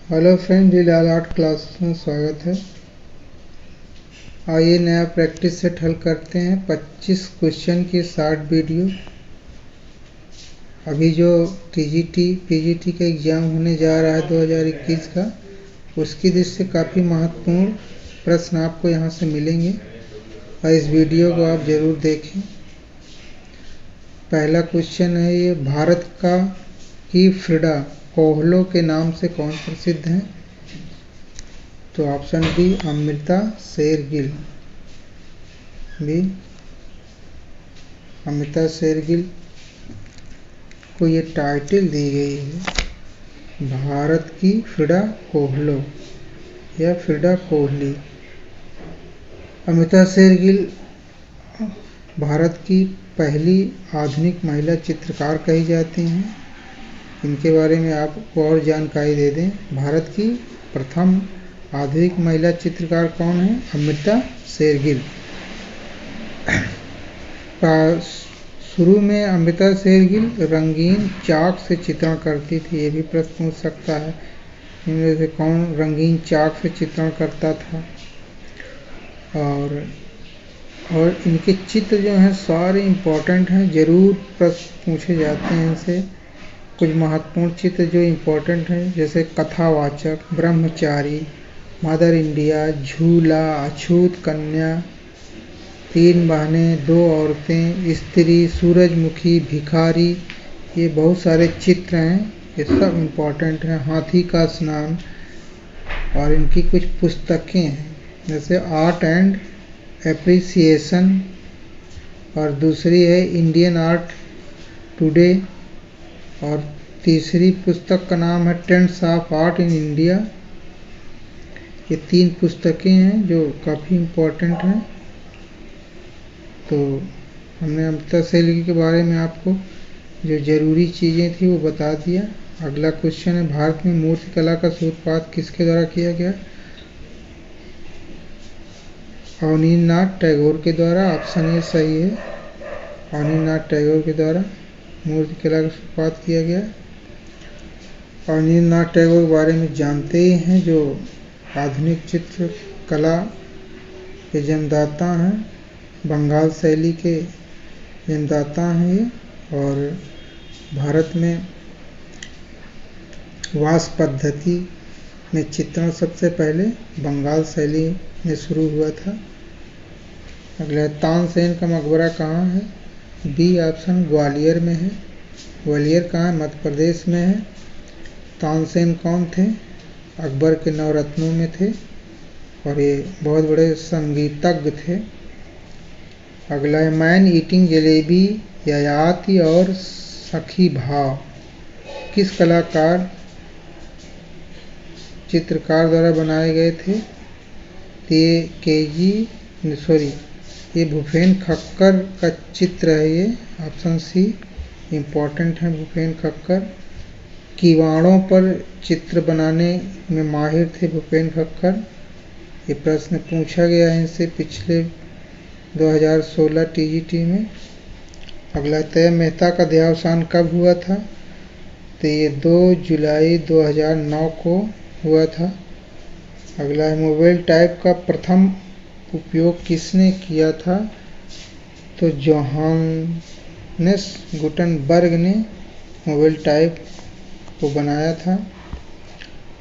Hello friend, लीलाल art class में स्वागत है। आइए नया प्रैक्टिस सेट हल करते हैं। 25 क्वेश्चन की शॉर्ट वीडियो। अभी जो टीजीटी पीजीटी का एग्ज़ाम होने जा रहा है 2021 का, उसकी दृष्टि से काफ़ी महत्वपूर्ण प्रश्न आपको यहाँ से मिलेंगे और इस वीडियो को आप ज़रूर देखें। पहला क्वेश्चन है ये, भारत की फ्रिडा कोहलो के नाम से कौन प्रसिद्ध है? तो option B Amrita Shergil. B Amrita Shergil को ये टाइटल दी गई है भारत की फ्रिडा कोहलो या फ्रिडा कोहली। अमृता शेरगिल भारत की पहली आधुनिक महिला चित्रकार कही जाती हैं। इनके बारे में आपको और जानकारी दे दें। भारत की प्रथम आधुनिक महिला चित्रकार कौन है? अमृता शेरगिल। शुरू में अमृता शेरगिल रंगीन चाक से चित्रण करती थी। ये भी प्रश्न पूछ सकता है, इनमें से कौन रंगीन चाक से चित्रण करता था? और इनके चित्र जो हैं सारे इम्पोर्टेंट हैं, जरूर प्रश्न पूछे जाते हैं इनसे। कुछ महत्वपूर्ण चित्र जो इम्पोर्टेंट हैं, जैसे कथावाचक, ब्रह्मचारी, मदर इंडिया, झूला, अछूत कन्या, तीन बहनें, दो औरतें, स्त्री, सूरजमुखी, भिखारी, ये बहुत सारे चित्र हैं, ये सब इम्पोर्टेंट हैं। हाथी का स्नान। और इनकी कुछ पुस्तकें हैं, जैसे आर्ट एंड एप्रिसिएशन, और दूसरी है इंडियन आर्ट टुडे, और तीसरी पुस्तक का नाम है trends of art in India. ये तीन पुस्तकें हैं जो काफ़ी इम्पोर्टेंट हैं। तो हमने अमृता शेरगिल के बारे में आपको जो ज़रूरी चीज़ें थी वो बता दिया। अगला क्वेश्चन है, भारत में मूर्तिकला का सूत्रपात किसके द्वारा किया गया? अवनींद्रनाथ टैगोर के द्वारा। ऑप्शन ए सही है, अवनींद्रनाथ टैगोर के द्वारा मूर्तिकला का सूत्रपात किया गया। अवनींद्रनाथ टैगोर के बारे में जानते ही हैं, जो आधुनिक चित्रकला के जन्मदाता हैं, बंगाल शैली के जन्मदाता हैं ये। और भारत में वास पद्धति में चित्रण सबसे पहले बंगाल शैली में शुरू हुआ था। अगला, तानसेन का मकबरा कहाँ है? बी ऑप्शन ग्वालियर में है। ग्वालियर कहाँ है? मध्य प्रदेश में है। तानसेन कौन थे? अकबर के नवरत्नों में थे और ये बहुत बड़े संगीतज्ञ थे। अगला है, मैन ईटिंग जलेबी, ययाति और सखी भाव किस कलाकार चित्रकार द्वारा बनाए गए थे? ये भूपेन खक्कर का चित्र है ये। ऑप्शन सी इम्पोर्टेंट है, भूपेन खक्कर। किवाड़ों पर चित्र बनाने में माहिर थे भूपेन खक्कर। ये प्रश्न पूछा गया है इनसे पिछले 2016 टीजीटी में। अगला, तय मेहता का देहावसान कब हुआ था? तो ये 2 जुलाई 2009 को हुआ था। अगला है, मोबाइल टाइप का प्रथम उपयोग किसने किया था? तो जोहानेस गुटेनबर्ग ने मोबाइल टाइप को बनाया था।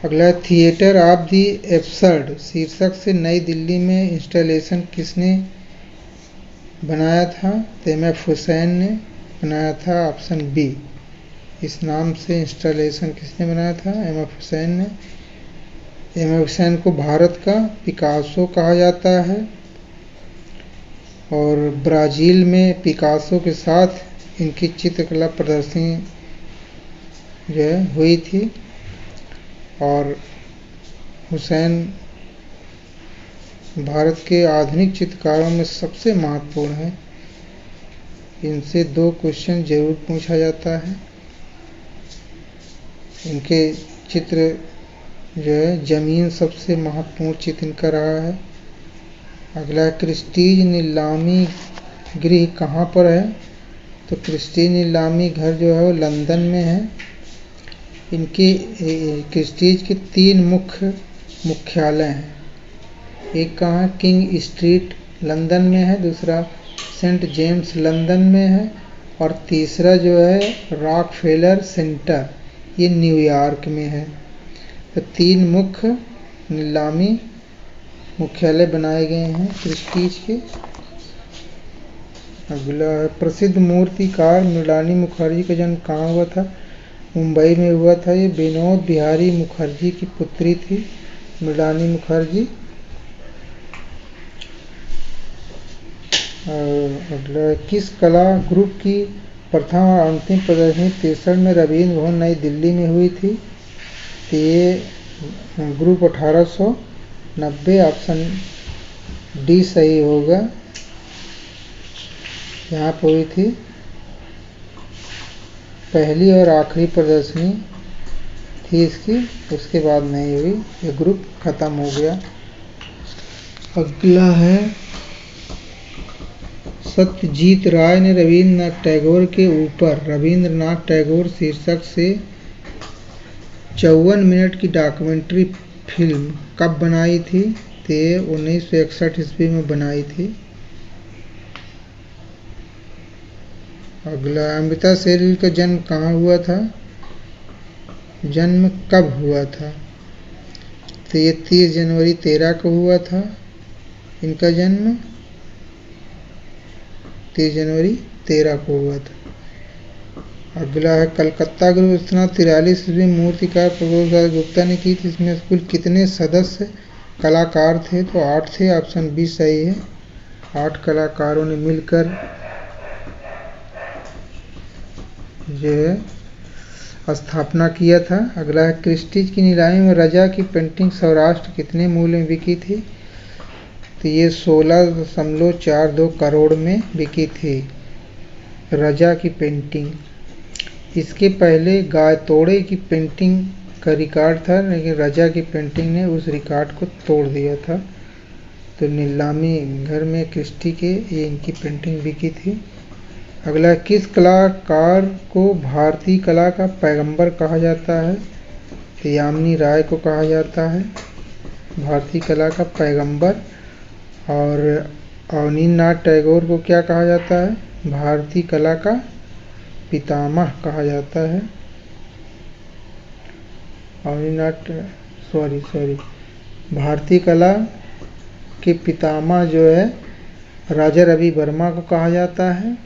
अगला, थिएटर ऑफ द एब्सर्ड शीर्षक से नई दिल्ली में इंस्टॉलेशन किसने बनाया था? तो एम.एफ. हुसैन ने बनाया था। ऑप्शन बी, इस नाम से इंस्टॉलेशन किसने बनाया था? एम.एफ. हुसैन ने। एम.एफ. हुसैन को भारत का पिकासो कहा जाता है और ब्राज़ील में पिकासो के साथ इनकी चित्रकला प्रदर्शनी जो है हुई थी। और हुसैन भारत के आधुनिक चित्रकारों में सबसे महत्वपूर्ण है। इनसे 2 क्वेश्चन जरूर पूछा जाता है। इनके चित्र जो है, जमीन सबसे महत्वपूर्ण चित्र इनका रहा है। अगला, क्रिस्टीज नीलामी गृह कहाँ पर है? तो क्रिस्टीज नीलामी घर जो है वो लंदन में है। इनके क्रिस्टीज के 3 मुख्य मुख्यालय हैं। एक कहाँ किंग स्ट्रीट लंदन में है, दूसरा सेंट जेम्स लंदन में है, और तीसरा जो है रॉकफेलर सेंटर, ये न्यूयॉर्क में है। तो 3 मुख्य नीलामी मुख्यालय बनाए गए हैं क्रिस्टीज के। अगला है प्रसिद्ध मूर्तिकार मृणालिनी मुखर्जी का जन्म कहाँ हुआ था? मुंबई में हुआ था। ये विनोद बिहारी मुखर्जी की पुत्री थी मृणालिनी मुखर्जी। अगला किस कला ग्रुप की प्रथम और अंतिम प्रदर्शनी 63 में रवींद्र भवन नई दिल्ली में हुई थी? तो ये ग्रुप 1890, ऑप्शन डी सही होगा। यहाँ पर हुई थी पहली और आखिरी प्रदर्शनी थी इसकी, उसके बाद नहीं हुई, ये ग्रुप खत्म हो गया। अगला है सत्यजीत राय ने रविंद्रनाथ टैगोर के ऊपर रविंद्रनाथ टैगोर शीर्षक से 54 मिनट की डॉक्यूमेंट्री फिल्म कब बनाई थी? तो 1961 ईस्वी में बनाई थी। अगला अमृता शेरगिल का जन्म कहाँ हुआ था? जन्म कब हुआ था? तो ये 30 जनवरी 13 को हुआ था इनका जन्म, 30 जनवरी 13 को हुआ था। अगला है कलकत्ता गृह स्थापना 43 ईस्वी मूर्तिकार प्रबोध गुप्ता ने की थी। इसमें कुल कितने सदस्य कलाकार थे? तो 8 थे, ऑप्शन बी सही है। 8 कलाकारों ने मिलकर जो है स्थापना किया था। अगला है क्रिस्टीज की नीलामी में रजा की पेंटिंग सौराष्ट्र कितने मूल्य में बिकी थी? तो ये 16.42 करोड़ में बिकी थी रजा की पेंटिंग। इसके पहले गायतोड़े की पेंटिंग का रिकॉर्ड था, लेकिन रजा की पेंटिंग ने उस रिकॉर्ड को तोड़ दिया था। तो नीलामी घर में क्रिस्टी के ये इनकी पेंटिंग बिकी थी। अगला किस कलाकार को भारतीय कला का पैगंबर कहा जाता है? तो यामिनी राय को कहा जाता है भारतीय कला का पैगंबर। और अवनींद्रनाथ टैगोर को क्या कहा जाता है? भारतीय कला का पितामह कहा जाता है। भारतीय कला के पितामह जो है राजा रवि वर्मा को कहा जाता है।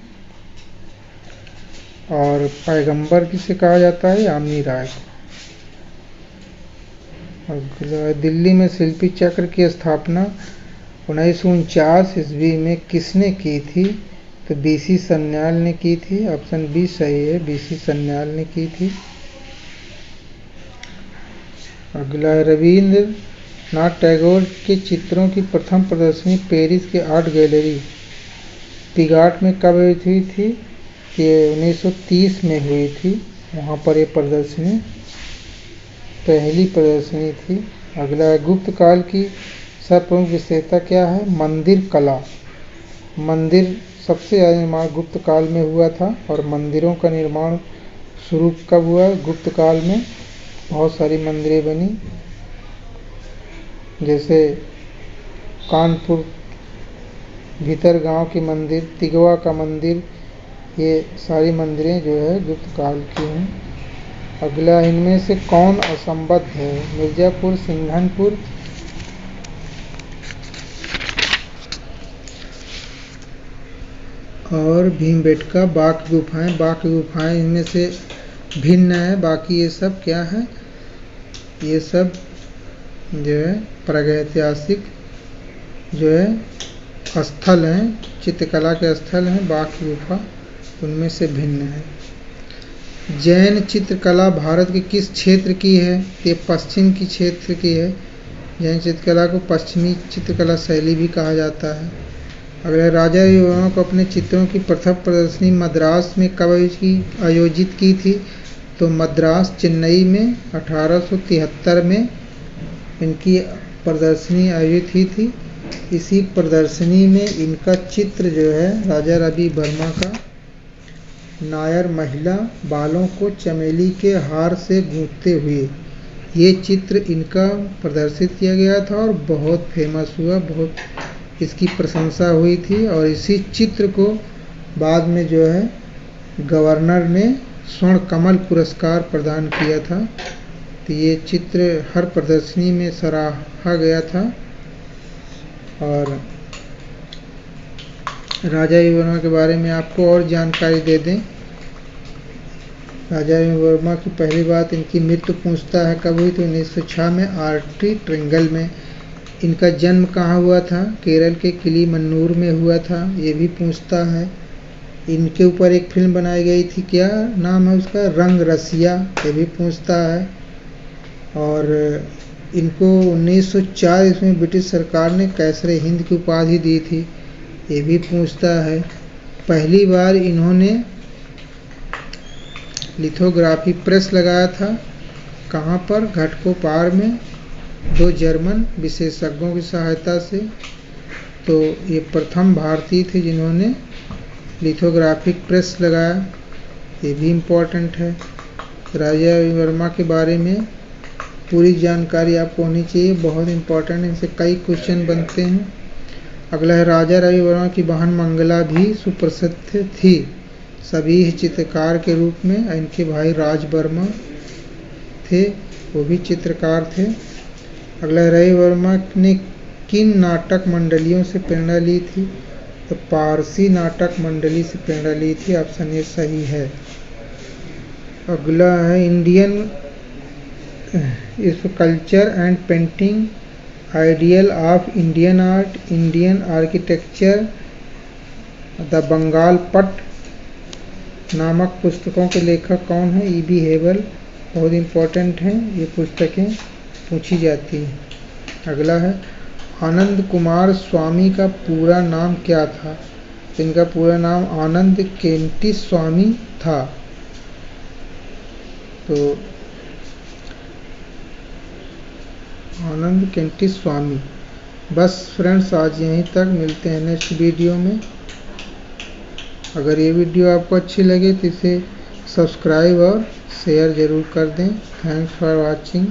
और पैगंबर किसे कहा जाता है? यामिनी राय को। दिल्ली में शिल्पी चक्र की स्थापना 1949 ईस्वी में किसने की थी? तो बीसी सन्याल ने की थी, ऑप्शन बी सही है, बीसी सन्याल ने की थी। अगला रविंद्रनाथ टैगोर के चित्रों की प्रथम प्रदर्शनी पेरिस के आर्ट गैलरी पिगाट में कब हुई थी? ये 1930 में हुई थी, वहाँ पर ये प्रदर्शनी पहली प्रदर्शनी थी। अगला गुप्त काल की सब प्रमुख विशेषता क्या है? मंदिर कला। मंदिर सबसे ज़्यादा निर्माण गुप्त काल में हुआ था। और मंदिरों का निर्माण शुरू कब हुआ? गुप्त काल में बहुत सारी मंदिरें बनी, जैसे कानपुर भीतर गांव की मंदिर, तिगवा का मंदिर, ये सारी मंदिरें जो है गुप्त काल की हैं। अगला इनमें से कौन असंबद्ध है? मिर्जापुर, सिंघनपुर, और भीमबेटका। बाघ गुफाएं, बाघ गुफाएं इनमें से भिन्न है, बाकी ये सब क्या है? ये सब जो है प्रागैतिहासिक जो है स्थल हैं, चित्रकला के स्थल हैं। बाघ गुफा उनमें से भिन्न है। जैन चित्रकला भारत के किस क्षेत्र की है? ये पश्चिम की क्षेत्र की है। जैन चित्रकला को पश्चिमी चित्रकला शैली भी कहा जाता है। अगला राजा रवि वर्मा को अपने चित्रों की प्रथम प्रदर्शनी मद्रास में कब आयोजित की थी? तो मद्रास चेन्नई में 1873 में इनकी प्रदर्शनी आयोजित हुई थी। इसी प्रदर्शनी में इनका चित्र जो है राजा रवि वर्मा का नायर महिला बालों को चमेली के हार से गूंथते हुए, ये चित्र इनका प्रदर्शित किया गया था और बहुत फेमस हुआ, बहुत इसकी प्रशंसा हुई थी। और इसी चित्र को बाद में जो है गवर्नर ने स्वर्ण कमल पुरस्कार प्रदान किया था। तो ये चित्र हर प्रदर्शनी में सराहा गया था। और राजा रवि वर्मा के बारे में आपको और जानकारी दे दें। राजा रवि वर्मा की पहली बात, इनकी मृत्यु पूछता है कब हुई, तो 1906 में आर्टी ट्रिंगल में। इनका जन्म कहाँ हुआ था, केरल के किलीमन्नूर में हुआ था, ये भी पूछता है। इनके ऊपर एक फिल्म बनाई गई थी, क्या नाम है उसका, रंग रसिया, ये भी पूछता है। और इनको 1904 इसमें ब्रिटिश सरकार ने कैसर हिंद की उपाधि दी थी, ये भी पूछता है। पहली बार इन्होंने लिथोग्राफी प्रेस लगाया था, कहाँ पर, घटकोपार में, 2 जर्मन विशेषज्ञों की सहायता से। तो ये प्रथम भारतीय थे जिन्होंने लिथोग्राफिक प्रेस लगाया, ये भी इम्पोर्टेंट है। राजा रवि वर्मा के बारे में पूरी जानकारी आपको होनी चाहिए, बहुत इम्पोर्टेंट है, इनसे कई क्वेश्चन बनते हैं। अगला है, राजा रवि वर्मा की बहन मंगला भी सुप्रसिद्ध थी, सभी चित्रकार के रूप में। इनके भाई राज वर्मा थे, वो भी चित्रकार थे। अगला, रवि वर्मा ने किन नाटक मंडलियों से प्रेरणा ली थी, तो पारसी नाटक मंडली से प्रेरणा ली थी, ऑप्शन ए सही है। अगला है, Indian culture and painting, ideal of Indian art, Indian architecture, the Bengal Pat नामक पुस्तकों के लेखक कौन है, ई.बी. हेबल। बहुत इम्पोर्टेंट हैं ये पुस्तकें, पूछी जाती हैं। अगला है, आनंद कुमार स्वामी का पूरा नाम क्या था, इनका पूरा नाम आनंद केंटी स्वामी था। तो आनंद केंटी स्वामी। बस फ्रेंड्स, आज यहीं तक, मिलते हैं नेक्स्ट वीडियो में। अगर ये वीडियो आपको अच्छी लगे तो इसे सब्सक्राइब और शेयर ज़रूर कर दें। Thanks for watching.